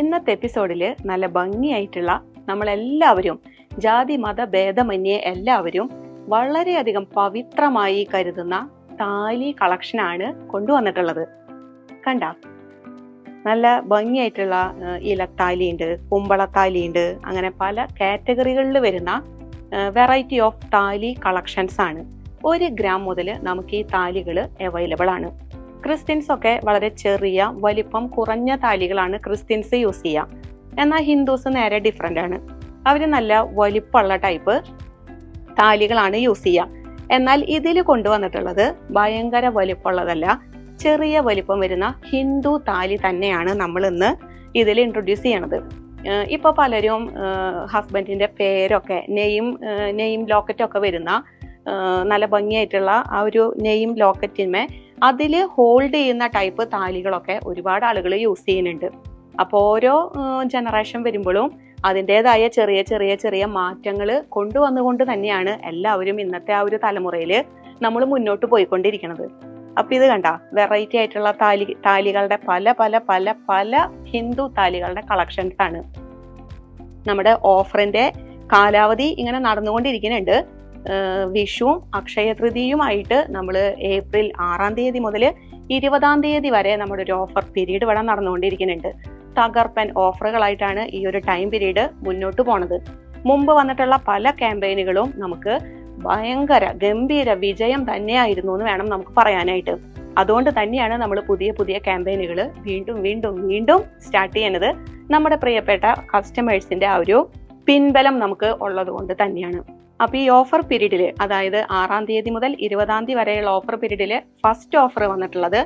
ഇന്നത്തെ എപ്പിസോഡിൽ നല്ല ഭംഗിയായിട്ടുള്ള നമ്മളെല്ലാവരും ജാതി മത ഭേദമന്യേ എല്ലാവരും വളരെയധികം പവിത്രമായി കരുതുന്ന താലി കളക്ഷനാണ് കൊണ്ടുവന്നിട്ടുള്ളത്. കണ്ട നല്ല ഭംഗിയായിട്ടുള്ള ഇലത്താലിയുണ്ട്, കുമ്പളത്താലിയുണ്ട്, അങ്ങനെ പല കാറ്റഗറികളിൽ വരുന്ന വെറൈറ്റി ഓഫ് താലി കളക്ഷൻസ് ആണ്. 1 ഗ്രാം മുതൽ നമുക്ക് ഈ താലികൾ അവൈലബിൾ ആണ്. ക്രിസ്ത്യൻസ് ഒക്കെ വളരെ ചെറിയ വലിപ്പം കുറഞ്ഞ താലികളാണ് ക്രിസ്ത്യൻസ് യൂസ് ചെയ്യുക. എന്നാൽ ഹിന്ദുസ് നേരെ ഡിഫറെൻ്റ് ആണ്. അവർ നല്ല വലിപ്പമുള്ള ടൈപ്പ് താലികളാണ് യൂസ് ചെയ്യുക. എന്നാൽ ഇതിൽ കൊണ്ടുവന്നിട്ടുള്ളത് ഭയങ്കര വലിപ്പമുള്ളതല്ല, ചെറിയ വലിപ്പം വരുന്ന ഹിന്ദു താലി തന്നെയാണ് നമ്മൾ ഇന്ന് ഇതിൽ ഇൻട്രൊഡ്യൂസ് ചെയ്യണത്. ഇപ്പോൾ പലരും ഹസ്ബൻഡിൻ്റെ പേരൊക്കെ നെയിം ലോക്കറ്റൊക്കെ വരുന്ന നല്ല ഭംഗിയായിട്ടുള്ള ആ ഒരു നെയിം ലോക്കറ്റിന്മേ അതിൽ ഹോൾഡ് ചെയ്യുന്ന ടൈപ്പ് താലികളൊക്കെ ഒരുപാട് ആളുകൾ യൂസ് ചെയ്യുന്നുണ്ട്. അപ്പോൾ ഓരോ ജനറേഷൻ വരുമ്പോഴും അതിൻ്റെതായ ചെറിയ ചെറിയ ചെറിയ മാറ്റങ്ങൾ കൊണ്ടുവന്നുകൊണ്ട് തന്നെയാണ് എല്ലാവരും ഇന്നത്തെ ആ ഒരു തലമുറയിൽ നമ്മൾ മുന്നോട്ട് പോയിക്കൊണ്ടിരിക്കുന്നത്. അപ്പം ഇത് കണ്ട വെറൈറ്റി ആയിട്ടുള്ള താലികളുടെ പല പല പല പല ഹിന്ദു താലികളുടെ കളക്ഷൻസ് ആണ്. നമ്മുടെ ഓഫറിന്റെ കാലാവധി ഇങ്ങനെ നടന്നുകൊണ്ടിരിക്കുന്നുണ്ട്. വിഷുവും അക്ഷയ തൃതീയുമായിട്ട് നമ്മൾ ഏപ്രിൽ 6-ാം തീയതി മുതൽ 20-ാം തീയതി വരെ നമ്മുടെ ഒരു ഓഫർ പീരീഡ് ഇവിടെ നടന്നുകൊണ്ടിരിക്കുന്നുണ്ട്. തകർപ്പൻ ഓഫറുകളായിട്ടാണ് ഈ ഒരു ടൈം പീരീഡ് മുന്നോട്ട് പോണത്. മുമ്പ് വന്നിട്ടുള്ള പല ക്യാമ്പയിനുകളും നമുക്ക് ഭയങ്കര ഗംഭീര വിജയം തന്നെയായിരുന്നു എന്ന് വേണം നമുക്ക് പറയാനായിട്ട്. അതുകൊണ്ട് തന്നെയാണ് നമ്മൾ പുതിയ പുതിയ ക്യാമ്പയിനുകൾ വീണ്ടും വീണ്ടും വീണ്ടും സ്റ്റാർട്ട് ചെയ്യുന്നത്. നമ്മുടെ പ്രിയപ്പെട്ട കസ്റ്റമേഴ്സിന്റെ ആ ഒരു പിൻബലം നമുക്ക് ഉള്ളത് കൊണ്ട് തന്നെയാണ്. അപ്പൊ ഈ ഓഫർ പീരീഡിൽ, അതായത് 6-ാം തീയതി മുതൽ 20-ാം തീയതി വരെയുള്ള ഓഫർ പീരീഡിൽ ഫസ്റ്റ് ഓഫർ വന്നിട്ടുള്ളത്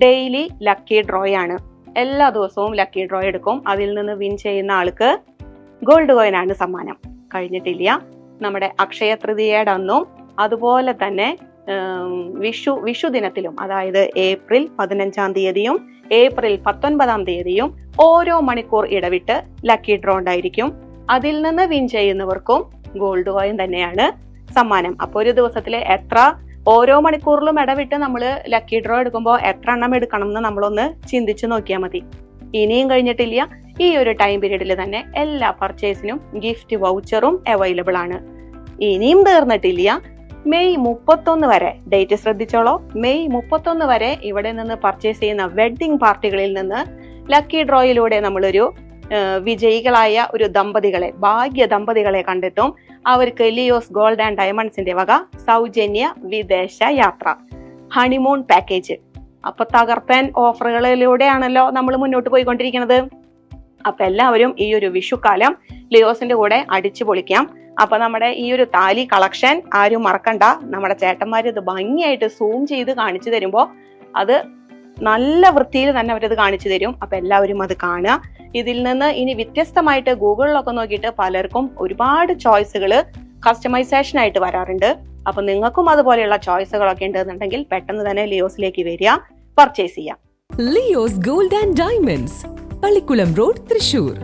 ഡെയിലി ലക്കി ഡ്രോ ആണ്. എല്ലാ ദിവസവും ലക്കി ഡ്രോ എടുക്കും. അതിൽ നിന്ന് വിൻ ചെയ്യുന്ന ആൾക്ക് ഗോൾഡ് കോയിൻ ആണ് സമ്മാനം. കഴിഞ്ഞിട്ടില്ല, നമ്മുടെ അക്ഷയ തൃതീയയുടെ അന്നും അതുപോലെ തന്നെ വിഷു ദിനത്തിലും, അതായത് ഏപ്രിൽ 15-ാം തീയതിയും ഏപ്രിൽ 19-ാം തീയതിയും ഓരോ മണിക്കൂർ ഇടവിട്ട് ലക്കി ഡ്രോ ഉണ്ടായിരിക്കും. അതിൽ നിന്ന് വിൻ ചെയ്യുന്നവർക്കും ഗോൾഡ് കോയിൻ തന്നെയാണ് സമ്മാനം. അപ്പോൾ ഒരു ദിവസത്തിൽ ഓരോ മണിക്കൂറിലും ഇടവിട്ട് നമ്മൾ ലക്കി ഡ്രോ എടുക്കുമ്പോൾ എത്ര എണ്ണം എടുക്കണം എന്ന് നമ്മളൊന്ന് ചിന്തിച്ചു നോക്കിയാൽ മതി. ഇനിയും കഴിഞ്ഞിട്ടില്ല, ഈ ഒരു ടൈം പീരീഡിൽ തന്നെ എല്ലാ പർച്ചേസിനും ഗിഫ്റ്റ് വൗച്ചറും അവൈലബിൾ ആണ്. ഇനിയും തീർന്നിട്ടില്ല, മെയ് 31 വരെ, ഡേറ്റ് ശ്രദ്ധിച്ചോളൂ, മെയ് 31 വരെ ഇവിടെ നിന്ന് പർച്ചേസ് ചെയ്യുന്ന വെഡ്ഡിംഗ് പാർട്ടികളിൽ നിന്ന് ലക്കി ഡ്രോയിലൂടെ നമ്മളൊരു വിജയികളായ ഒരു ദമ്പതികളെ, ഭാഗ്യ ദമ്പതികളെ കണ്ടെത്തും. അവർക്ക് ലിയോസ് ഗോൾഡ് ആൻഡ് ഡയമണ്ട്സിന്റെ വക സൗജന്യ വിദേശ യാത്ര, ഹണിമൂൺ പാക്കേജ്. അപ്പൊ തകർപ്പൻ ഓഫറുകളിലൂടെയാണല്ലോ നമ്മൾ മുന്നോട്ട് പോയിക്കൊണ്ടിരിക്കുന്നത്. അപ്പൊ എല്ലാവരും ഈ ഒരു വിഷുക്കാലം ലിയോസിന്റെ കൂടെ അടിച്ചു പൊളിക്കാം. അപ്പൊ നമ്മുടെ ഈ ഒരു താലി കളക്ഷൻ ആരും മറക്കണ്ട. നമ്മുടെ ചേട്ടന്മാർ ഇത് ഭംഗിയായിട്ട് സൂം ചെയ്ത് കാണിച്ചു തരുമ്പോ അത് നല്ല വൃത്തിയിൽ തന്നെ അവരത് കാണിച്ചു തരും. അപ്പൊ എല്ലാവരും അത് കാണുക. ഇതിൽ നിന്ന് ഇനി വ്യത്യസ്തമായിട്ട് ഗൂഗിളിലൊക്കെ നോക്കിയിട്ട് പലർക്കും ഒരുപാട് ചോയ്സുകൾ കസ്റ്റമൈസേഷൻ ആയിട്ട് വരാറുണ്ട്. അപ്പൊ നിങ്ങൾക്കും അതുപോലെയുള്ള ചോയ്സുകളൊക്കെ ഉണ്ടെന്നുണ്ടെങ്കിൽ പെട്ടെന്ന് തന്നെ ലിയോസിലേക്ക് വരിക, പർച്ചേസ് ചെയ്യാം. Leos gold and diamonds, Pallikkulam road, Thrissur.